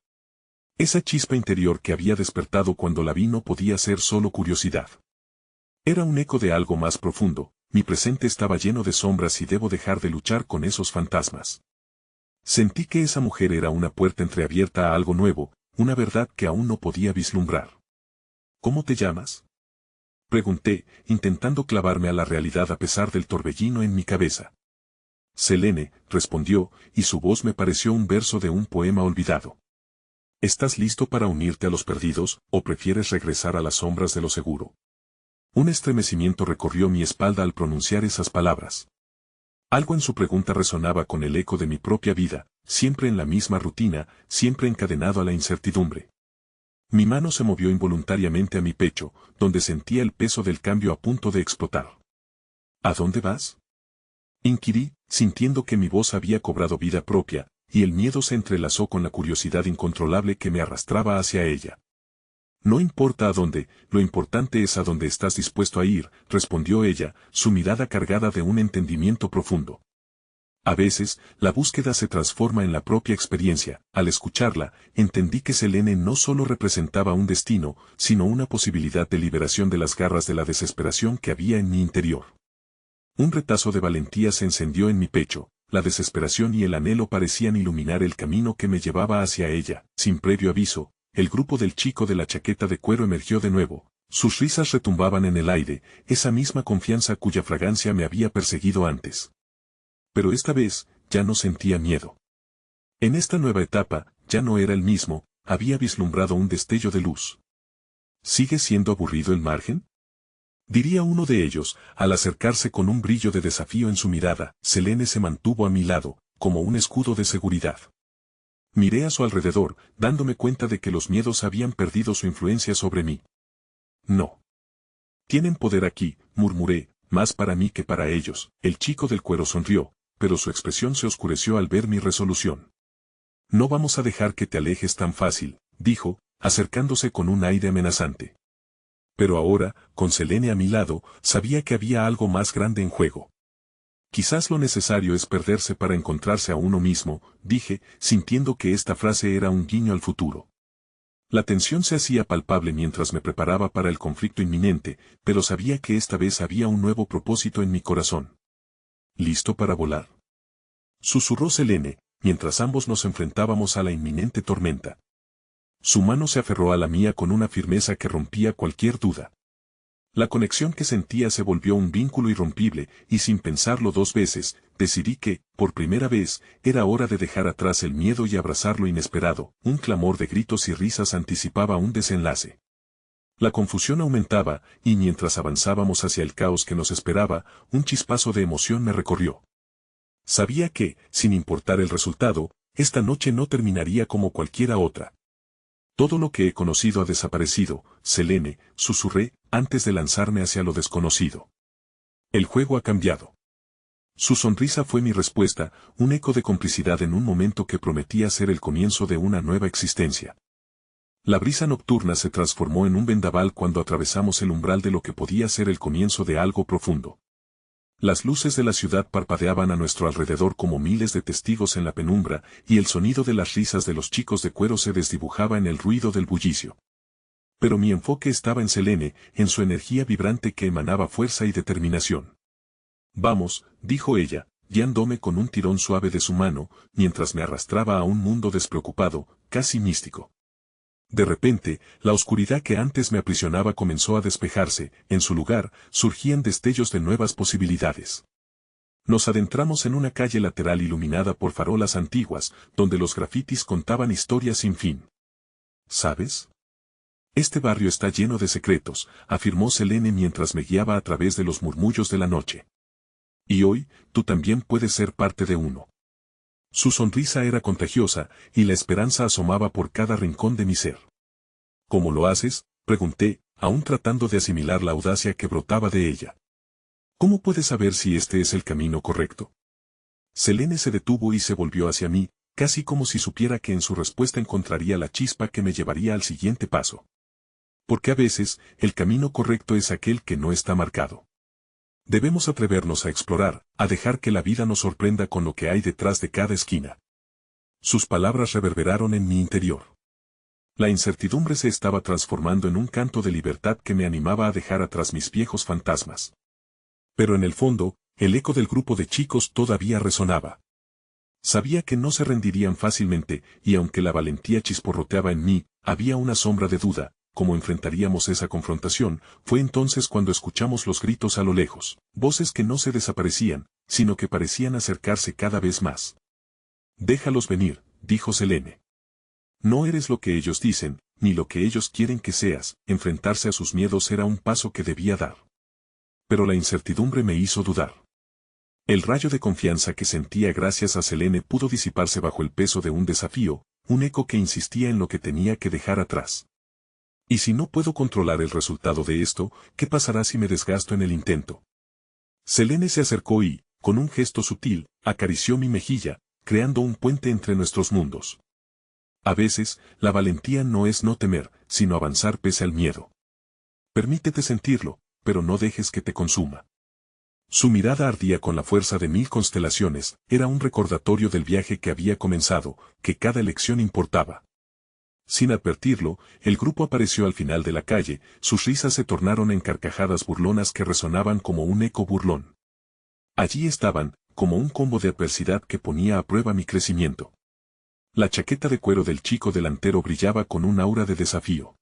Esa chispa interior que había despertado cuando la vi no podía ser solo curiosidad. Era un eco de algo más profundo. Mi presente estaba lleno de sombras y debo dejar de luchar con esos fantasmas. Sentí que esa mujer era una puerta entreabierta a algo nuevo, una verdad que aún no podía vislumbrar. ¿Cómo te llamas?, pregunté, intentando clavarme a la realidad a pesar del torbellino en mi cabeza. Selene, respondió, y su voz me pareció un verso de un poema olvidado. ¿Estás listo para unirte a los perdidos, o prefieres regresar a las sombras de lo seguro? Un estremecimiento recorrió mi espalda al pronunciar esas palabras. Algo en su pregunta resonaba con el eco de mi propia vida, siempre en la misma rutina, siempre encadenado a la incertidumbre. Mi mano se movió involuntariamente a mi pecho, donde sentía el peso del cambio a punto de explotar. ¿A dónde vas?, inquirí, sintiendo que mi voz había cobrado vida propia, y el miedo se entrelazó con la curiosidad incontrolable que me arrastraba hacia ella. No importa a dónde, lo importante es a dónde estás dispuesto a ir, respondió ella, su mirada cargada de un entendimiento profundo. A veces, la búsqueda se transforma en la propia experiencia. Al escucharla, entendí que Selene no solo representaba un destino, sino una posibilidad de liberación de las garras de la desesperación que había en mi interior. Un retazo de valentía se encendió en mi pecho, la desesperación y el anhelo parecían iluminar el camino que me llevaba hacia ella. Sin previo aviso, el grupo del chico de la chaqueta de cuero emergió de nuevo. Sus risas retumbaban en el aire, esa misma confianza cuya fragancia me había perseguido antes. Pero esta vez, ya no sentía miedo. En esta nueva etapa, ya no era el mismo, había vislumbrado un destello de luz. ¿Sigue siendo aburrido el margen?, diría uno de ellos, al acercarse con un brillo de desafío en su mirada. Selene se mantuvo a mi lado, como un escudo de seguridad. Miré a su alrededor, dándome cuenta de que los miedos habían perdido su influencia sobre mí. No. Tienen poder aquí, murmuré, más para mí que para ellos. El chico del cuero sonrió, pero su expresión se oscureció al ver mi resolución. No vamos a dejar que te alejes tan fácil, dijo, acercándose con un aire amenazante. Pero ahora, con Selene a mi lado, sabía que había algo más grande en juego. Quizás lo necesario es perderse para encontrarse a uno mismo, dije, sintiendo que esta frase era un guiño al futuro. La tensión se hacía palpable mientras me preparaba para el conflicto inminente, pero sabía que esta vez había un nuevo propósito en mi corazón. ¿Listo para volar?, susurró Selene, mientras ambos nos enfrentábamos a la inminente tormenta. Su mano se aferró a la mía con una firmeza que rompía cualquier duda. La conexión que sentía se volvió un vínculo irrompible, y sin pensarlo dos veces, decidí que, por primera vez, era hora de dejar atrás el miedo y abrazar lo inesperado. Un clamor de gritos y risas anticipaba un desenlace. La confusión aumentaba, y mientras avanzábamos hacia el caos que nos esperaba, un chispazo de emoción me recorrió. Sabía que, sin importar el resultado, esta noche no terminaría como cualquiera otra. Todo lo que he conocido ha desaparecido, Selene, susurré, antes de lanzarme hacia lo desconocido. El juego ha cambiado. Su sonrisa fue mi respuesta, un eco de complicidad en un momento que prometía ser el comienzo de una nueva existencia. La brisa nocturna se transformó en un vendaval cuando atravesamos el umbral de lo que podía ser el comienzo de algo profundo. Las luces de la ciudad parpadeaban a nuestro alrededor como miles de testigos en la penumbra, y el sonido de las risas de los chicos de cuero se desdibujaba en el ruido del bullicio. Pero mi enfoque estaba en Selene, en su energía vibrante que emanaba fuerza y determinación. Vamos, dijo ella, guiándome con un tirón suave de su mano, mientras me arrastraba a un mundo despreocupado, casi místico. De repente, la oscuridad que antes me aprisionaba comenzó a despejarse, en su lugar, surgían destellos de nuevas posibilidades. Nos adentramos en una calle lateral iluminada por farolas antiguas, donde los grafitis contaban historias sin fin. ¿Sabes? Este barrio está lleno de secretos, afirmó Selene mientras me guiaba a través de los murmullos de la noche. Y hoy, tú también puedes ser parte de uno. Su sonrisa era contagiosa, y la esperanza asomaba por cada rincón de mi ser. ¿Cómo lo haces?, pregunté, aún tratando de asimilar la audacia que brotaba de ella. ¿Cómo puedes saber si este es el camino correcto? Selene se detuvo y se volvió hacia mí, casi como si supiera que en su respuesta encontraría la chispa que me llevaría al siguiente paso. Porque a veces, el camino correcto es aquel que no está marcado. Debemos atrevernos a explorar, a dejar que la vida nos sorprenda con lo que hay detrás de cada esquina. Sus palabras reverberaron en mi interior. La incertidumbre se estaba transformando en un canto de libertad que me animaba a dejar atrás mis viejos fantasmas. Pero en el fondo, el eco del grupo de chicos todavía resonaba. Sabía que no se rendirían fácilmente, y aunque la valentía chisporroteaba en mí, había una sombra de duda. ¿Cómo enfrentaríamos esa confrontación? Fue entonces cuando escuchamos los gritos a lo lejos, voces que no se desaparecían, sino que parecían acercarse cada vez más. Déjalos venir, dijo Selene. No eres lo que ellos dicen, ni lo que ellos quieren que seas. Enfrentarse a sus miedos era un paso que debía dar. Pero la incertidumbre me hizo dudar. El rayo de confianza que sentía gracias a Selene pudo disiparse bajo el peso de un desafío, un eco que insistía en lo que tenía que dejar atrás. Y si no puedo controlar el resultado de esto, ¿qué pasará si me desgasto en el intento? Selene se acercó y, con un gesto sutil, acarició mi mejilla, creando un puente entre nuestros mundos. A veces, la valentía no es no temer, sino avanzar pese al miedo. Permítete sentirlo, pero no dejes que te consuma. Su mirada ardía con la fuerza de 1000 constelaciones, era un recordatorio del viaje que había comenzado, que cada elección importaba. Sin advertirlo, el grupo apareció al final de la calle, sus risas se tornaron en carcajadas burlonas que resonaban como un eco burlón. Allí estaban, como un combo de adversidad que ponía a prueba mi crecimiento. La chaqueta de cuero del chico delantero brillaba con un aura de desafío.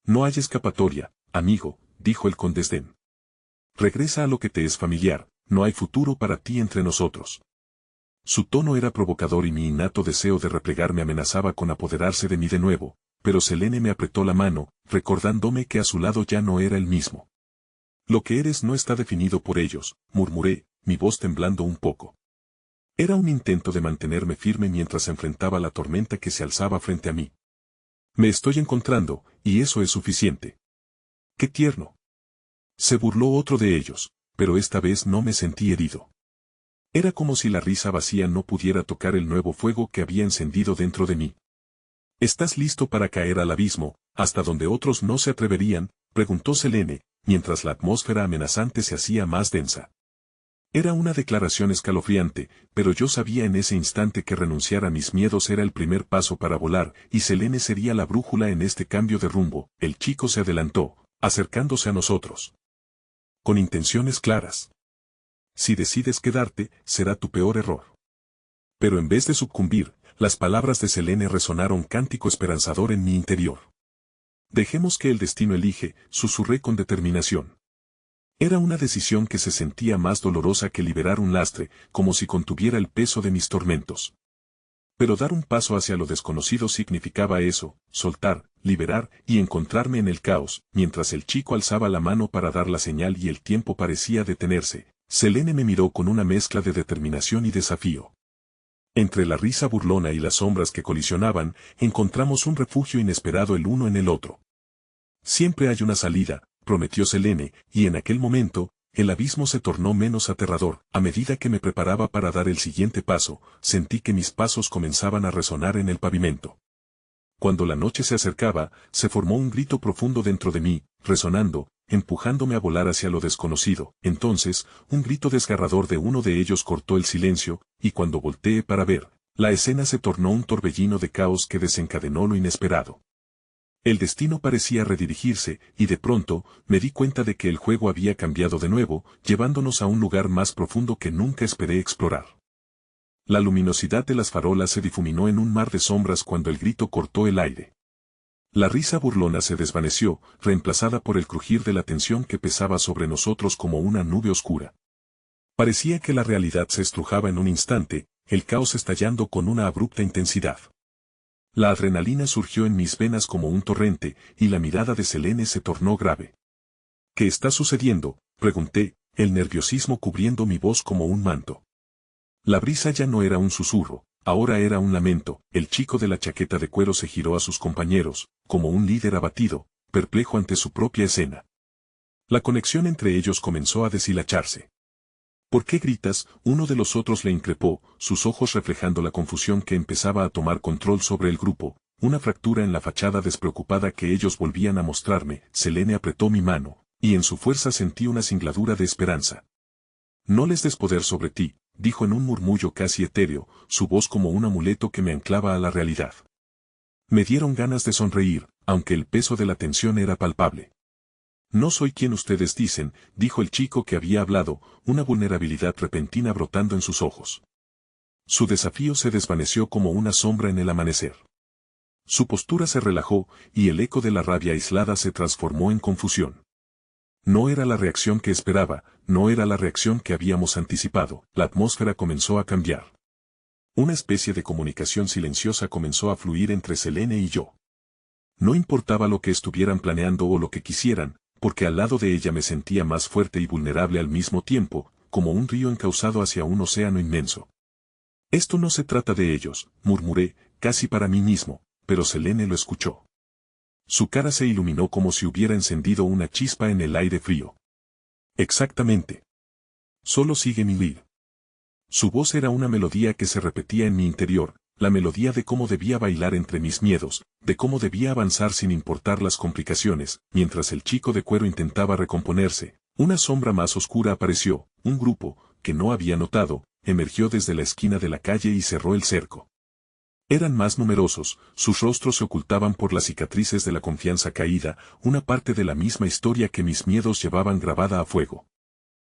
No hay escapatoria, amigo, dijo él con desdén. Regresa a lo que te es familiar, no hay futuro para ti entre nosotros. Su tono era provocador y mi innato deseo de replegarme amenazaba con apoderarse de mí de nuevo, pero Selene me apretó la mano, recordándome que a su lado ya no era el mismo. Lo que eres no está definido por ellos, murmuré, mi voz temblando un poco. Era un intento de mantenerme firme mientras enfrentaba la tormenta que se alzaba frente a mí. Me estoy encontrando, y eso es suficiente. ¡Qué tierno! Se burló otro de ellos, pero esta vez no me sentí herido. Era como si la risa vacía no pudiera tocar el nuevo fuego que había encendido dentro de mí. ¿Estás listo para caer al abismo, hasta donde otros no se atreverían?, preguntó Selene, mientras la atmósfera amenazante se hacía más densa. Era una declaración escalofriante, pero yo sabía en ese instante que renunciar a mis miedos era el primer paso para volar, y Selene sería la brújula en este cambio de rumbo. El chico se adelantó, acercándose a nosotros. Con intenciones claras. Si decides quedarte, será tu peor error. Pero en vez de sucumbir, las palabras de Selene resonaron cántico esperanzador en mi interior. Dejemos que el destino elige, susurré con determinación. Era una decisión que se sentía más dolorosa que liberar un lastre, como si contuviera el peso de mis tormentos. Pero dar un paso hacia lo desconocido significaba eso, soltar, liberar y encontrarme en el caos. Mientras el chico alzaba la mano para dar la señal y el tiempo parecía detenerse, Selene me miró con una mezcla de determinación y desafío. Entre la risa burlona y las sombras que colisionaban, encontramos un refugio inesperado el uno en el otro. Siempre hay una salida, prometió Selene, y en aquel momento, el abismo se tornó menos aterrador. A medida que me preparaba para dar el siguiente paso, sentí que mis pasos comenzaban a resonar en el pavimento. Cuando la noche se acercaba, se formó un grito profundo dentro de mí, resonando, empujándome a volar hacia lo desconocido. Entonces, un grito desgarrador de uno de ellos cortó el silencio, y cuando volteé para ver, la escena se tornó un torbellino de caos que desencadenó lo inesperado. El destino parecía redirigirse, y de pronto, me di cuenta de que el juego había cambiado de nuevo, llevándonos a un lugar más profundo que nunca esperé explorar. La luminosidad de las farolas se difuminó en un mar de sombras cuando el grito cortó el aire. La risa burlona se desvaneció, reemplazada por el crujir de la tensión que pesaba sobre nosotros como una nube oscura. Parecía que la realidad se estrujaba en un instante, el caos estallando con una abrupta intensidad. La adrenalina surgió en mis venas como un torrente, y la mirada de Selene se tornó grave. ¿Qué está sucediendo?, pregunté, el nerviosismo cubriendo mi voz como un manto. La brisa ya no era un susurro, ahora era un lamento. El chico de la chaqueta de cuero se giró a sus compañeros, como un líder abatido, perplejo ante su propia escena. La conexión entre ellos comenzó a deshilacharse. ¿Por qué gritas?, uno de los otros le increpó, sus ojos reflejando la confusión que empezaba a tomar control sobre el grupo, una fractura en la fachada despreocupada que ellos volvían a mostrarme. Selene apretó mi mano, y en su fuerza sentí una singladura de esperanza. No les des poder sobre ti, dijo en un murmullo casi etéreo, su voz como un amuleto que me anclaba a la realidad. Me dieron ganas de sonreír, aunque el peso de la tensión era palpable. No soy quien ustedes dicen, dijo el chico que había hablado, una vulnerabilidad repentina brotando en sus ojos. Su desafío se desvaneció como una sombra en el amanecer. Su postura se relajó, y el eco de la rabia aislada se transformó en confusión. No era la reacción que esperaba, no era la reacción que habíamos anticipado. La atmósfera comenzó a cambiar. Una especie de comunicación silenciosa comenzó a fluir entre Selene y yo. No importaba lo que estuvieran planeando o lo que quisieran, porque al lado de ella me sentía más fuerte y vulnerable al mismo tiempo, como un río encauzado hacia un océano inmenso. Esto no se trata de ellos, murmuré, casi para mí mismo, pero Selene lo escuchó. Su cara se iluminó como si hubiera encendido una chispa en el aire frío. Exactamente. Solo sigue mi lead. Su voz era una melodía que se repetía en mi interior, la melodía de cómo debía bailar entre mis miedos, de cómo debía avanzar sin importar las complicaciones. Mientras el chico de cuero intentaba recomponerse, una sombra más oscura apareció, un grupo, que no había notado, emergió desde la esquina de la calle y cerró el cerco. Eran más numerosos, sus rostros se ocultaban por las cicatrices de la confianza caída, una parte de la misma historia que mis miedos llevaban grabada a fuego.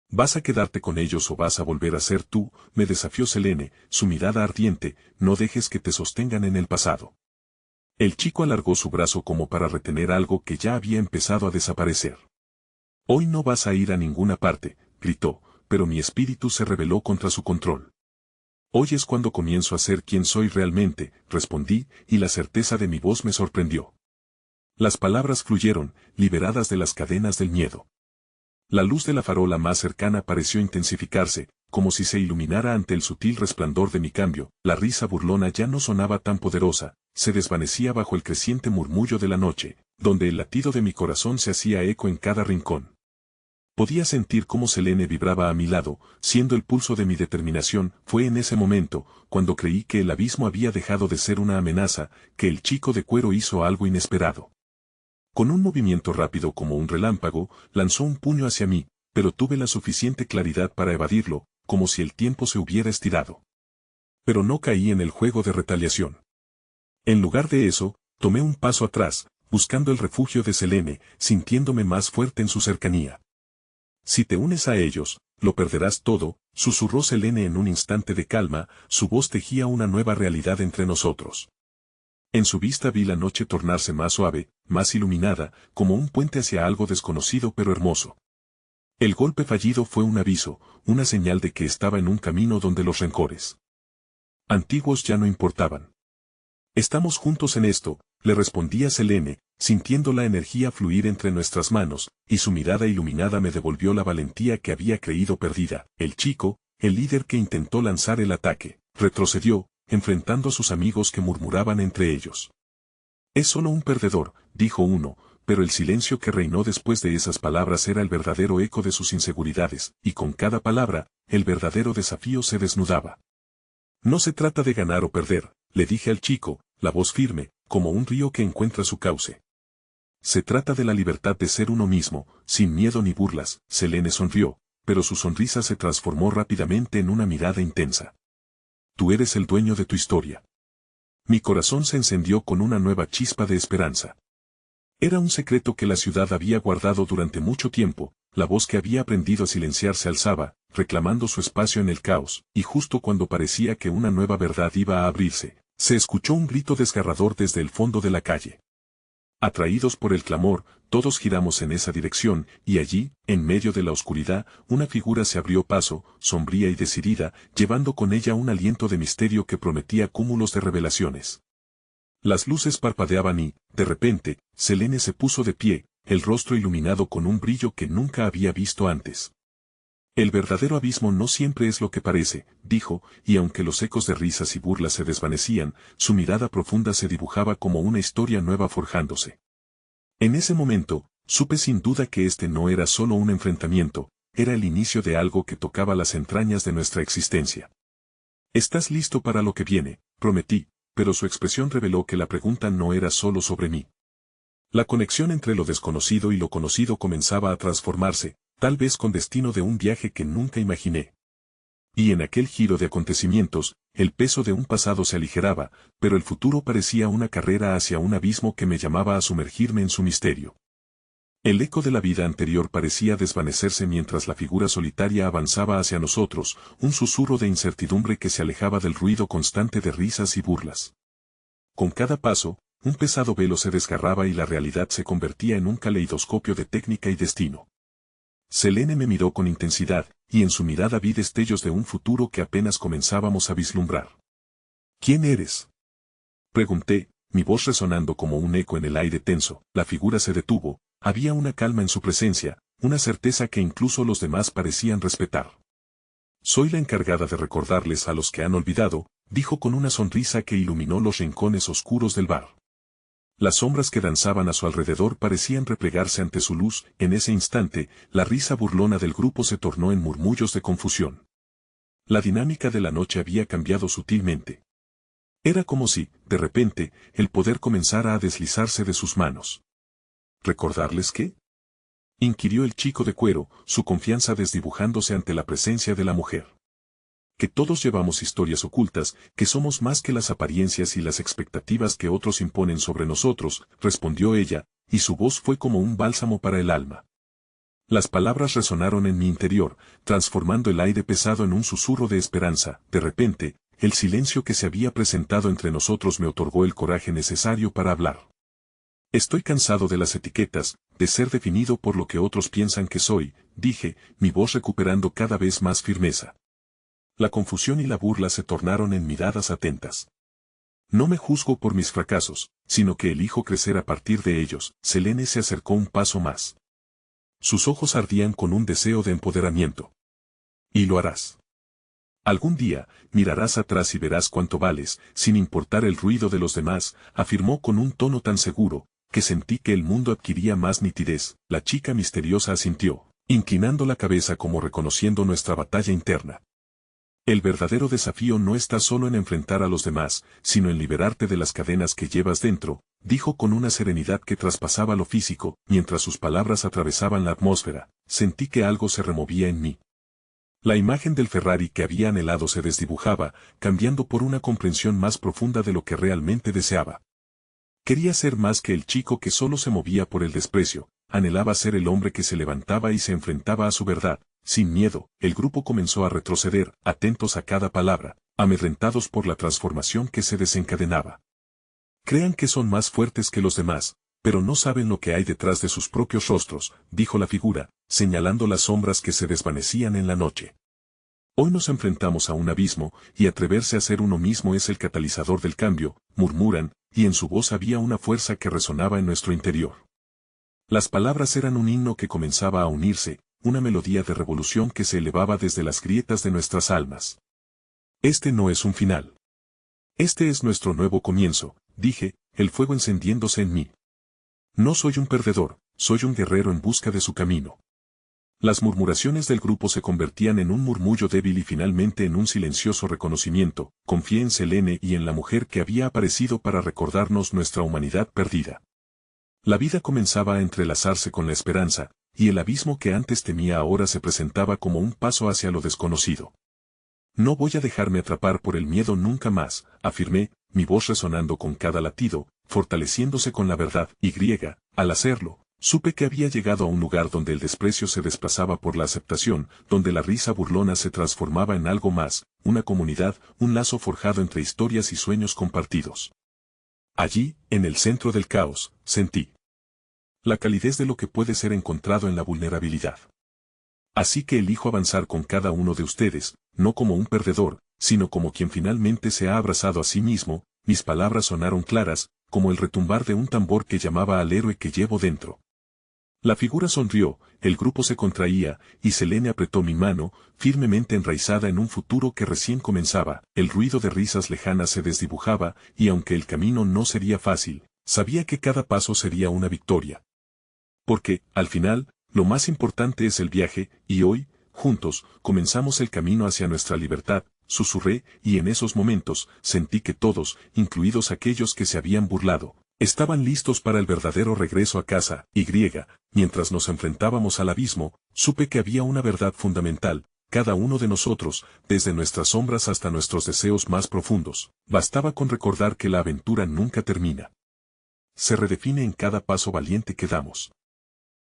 ¿Vas a quedarte con ellos o vas a volver a ser tú?, me desafió Selene, su mirada ardiente. No dejes que te sostengan en el pasado. El chico alargó su brazo como para retener algo que ya había empezado a desaparecer. Hoy no vas a ir a ninguna parte, gritó, pero mi espíritu se rebeló contra su control. Hoy es cuando comienzo a ser quien soy realmente, respondí, y la certeza de mi voz me sorprendió. Las palabras fluyeron, liberadas de las cadenas del miedo. La luz de la farola más cercana pareció intensificarse, como si se iluminara ante el sutil resplandor de mi cambio. La risa burlona ya no sonaba tan poderosa, se desvanecía bajo el creciente murmullo de la noche, donde el latido de mi corazón se hacía eco en cada rincón. Podía sentir cómo Selene vibraba a mi lado, siendo el pulso de mi determinación. Fue en ese momento, cuando creí que el abismo había dejado de ser una amenaza, que el chico de cuero hizo algo inesperado. Con un movimiento rápido como un relámpago, lanzó un puño hacia mí, pero tuve la suficiente claridad para evadirlo, como si el tiempo se hubiera estirado. Pero no caí en el juego de retaliación. En lugar de eso, tomé un paso atrás, buscando el refugio de Selene, sintiéndome más fuerte en su cercanía. Si te unes a ellos, lo perderás todo, susurró Selene en un instante de calma, su voz tejía una nueva realidad entre nosotros. En su vista vi la noche tornarse más suave, más iluminada, como un puente hacia algo desconocido pero hermoso. El golpe fallido fue un aviso, una señal de que estaba en un camino donde los rencores antiguos ya no importaban. Estamos juntos en esto, le respondía Selene, sintiendo la energía fluir entre nuestras manos, y su mirada iluminada me devolvió la valentía que había creído perdida. El chico, el líder que intentó lanzar el ataque, Retrocedió, enfrentando a sus amigos que murmuraban entre ellos. Es solo un perdedor, dijo uno, pero el silencio que reinó después de esas palabras era el verdadero eco de sus inseguridades, y con cada palabra, el verdadero desafío se desnudaba. No se trata de ganar o perder, le dije al chico, la voz firme, como un río que encuentra su cauce. Se trata de la libertad de ser uno mismo, sin miedo ni burlas. Selene sonrió, pero su sonrisa se transformó rápidamente en una mirada intensa. Tú eres el dueño de tu historia. Mi corazón se encendió con una nueva chispa de esperanza. Era un secreto que la ciudad había guardado durante mucho tiempo, la voz que había aprendido a silenciar se alzaba, reclamando su espacio en el caos, y justo cuando parecía que una nueva verdad iba a abrirse, se escuchó un grito desgarrador desde el fondo de la calle. Atraídos por el clamor, todos giramos en esa dirección, y allí, en medio de la oscuridad, una figura se abrió paso, sombría y decidida, llevando con ella un aliento de misterio que prometía cúmulos de revelaciones. Las luces parpadeaban y, de repente, Selene se puso de pie, el rostro iluminado con un brillo que nunca había visto antes. El verdadero abismo no siempre es lo que parece, dijo, y aunque los ecos de risas y burlas se desvanecían, su mirada profunda se dibujaba como una historia nueva forjándose. En ese momento, supe sin duda que este no era solo un enfrentamiento, era el inicio de algo que tocaba las entrañas de nuestra existencia. ¿Estás listo para lo que viene?, prometí, pero su expresión reveló que la pregunta no era solo sobre mí. La conexión entre lo desconocido y lo conocido comenzaba a transformarse, tal vez con destino de un viaje que nunca imaginé. Y en aquel giro de acontecimientos, el peso de un pasado se aligeraba, pero el futuro parecía una carrera hacia un abismo que me llamaba a sumergirme en su misterio. El eco de la vida anterior parecía desvanecerse mientras la figura solitaria avanzaba hacia nosotros, un susurro de incertidumbre que se alejaba del ruido constante de risas y burlas. Con cada paso, un pesado velo se desgarraba y la realidad se convertía en un caleidoscopio de técnica y destino. Selene me miró con intensidad, y en su mirada vi destellos de un futuro que apenas comenzábamos a vislumbrar. ¿Quién eres?, pregunté, mi voz resonando como un eco en el aire tenso. La figura se detuvo, había una calma en su presencia, una certeza que incluso los demás parecían respetar. Soy la encargada de recordarles a los que han olvidado, dijo con una sonrisa que iluminó los rincones oscuros del bar. Las sombras que danzaban a su alrededor parecían replegarse ante su luz. En ese instante, la risa burlona del grupo se tornó en murmullos de confusión. La dinámica de la noche había cambiado sutilmente. Era como si, de repente, el poder comenzara a deslizarse de sus manos. ¿Recordarles qué?, inquirió el chico de cuero, su confianza desdibujándose ante la presencia de la mujer. Que todos llevamos historias ocultas, que somos más que las apariencias y las expectativas que otros imponen sobre nosotros, respondió ella, y su voz fue como un bálsamo para el alma. Las palabras resonaron en mi interior, transformando el aire pesado en un susurro de esperanza. De repente, el silencio que se había presentado entre nosotros me otorgó el coraje necesario para hablar. Estoy cansado de las etiquetas, de ser definido por lo que otros piensan que soy, dije, mi voz recuperando cada vez más firmeza. La confusión y la burla se tornaron en miradas atentas. No me juzgo por mis fracasos, sino que elijo crecer a partir de ellos. Selene se acercó un paso más. Sus ojos ardían con un deseo de empoderamiento. Y lo harás. Algún día, mirarás atrás y verás cuánto vales, sin importar el ruido de los demás, afirmó con un tono tan seguro, que sentí que el mundo adquiría más nitidez. La chica misteriosa asintió, inclinando la cabeza como reconociendo nuestra batalla interna. El verdadero desafío no está solo en enfrentar a los demás, sino en liberarte de las cadenas que llevas dentro, dijo con una serenidad que traspasaba lo físico. Mientras sus palabras atravesaban la atmósfera, sentí que algo se removía en mí. La imagen del Ferrari que había anhelado se desdibujaba, cambiando por una comprensión más profunda de lo que realmente deseaba. Quería ser más que el chico que solo se movía por el desprecio, anhelaba ser el hombre que se levantaba y se enfrentaba a su verdad. Sin miedo, el grupo comenzó a retroceder, atentos a cada palabra, amedrentados por la transformación que se desencadenaba. Crean que son más fuertes que los demás, pero no saben lo que hay detrás de sus propios rostros, dijo la figura, señalando las sombras que se desvanecían en la noche. Hoy nos enfrentamos a un abismo, y atreverse a ser uno mismo es el catalizador del cambio, murmuran, y en su voz había una fuerza que resonaba en nuestro interior. Las palabras eran un himno que comenzaba a unirse, una melodía de revolución que se elevaba desde las grietas de nuestras almas. Este no es un final. Este es nuestro nuevo comienzo, dije, el fuego encendiéndose en mí. No soy un perdedor, soy un guerrero en busca de su camino. Las murmuraciones del grupo se convertían en un murmullo débil y finalmente en un silencioso reconocimiento. Confié en Selene y en la mujer que había aparecido para recordarnos nuestra humanidad perdida. La vida comenzaba a entrelazarse con la esperanza, y el abismo que antes temía ahora se presentaba como un paso hacia lo desconocido. No voy a dejarme atrapar por el miedo nunca más, afirmé, mi voz resonando con cada latido, fortaleciéndose con la verdad. Al hacerlo, supe que había llegado a un lugar donde el desprecio se desplazaba por la aceptación, donde la risa burlona se transformaba en algo más, una comunidad, un lazo forjado entre historias y sueños compartidos. Allí, en el centro del caos, sentí la calidez de lo que puede ser encontrado en la vulnerabilidad. Así que elijo avanzar con cada uno de ustedes, no como un perdedor, sino como quien finalmente se ha abrazado a sí mismo. Mis palabras sonaron claras, como el retumbar de un tambor que llamaba al héroe que llevo dentro. La figura sonrió, el grupo se contraía, y Selene apretó mi mano, firmemente enraizada en un futuro que recién comenzaba. El ruido de risas lejanas se desdibujaba, y aunque el camino no sería fácil, sabía que cada paso sería una victoria. Porque, al final, lo más importante es el viaje, y hoy, juntos, comenzamos el camino hacia nuestra libertad, susurré, y en esos momentos, sentí que todos, incluidos aquellos que se habían burlado, estaban listos para el verdadero regreso a casa. Mientras nos enfrentábamos al abismo, supe que había una verdad fundamental: cada uno de nosotros, desde nuestras sombras hasta nuestros deseos más profundos, bastaba con recordar que la aventura nunca termina. Se redefine en cada paso valiente que damos.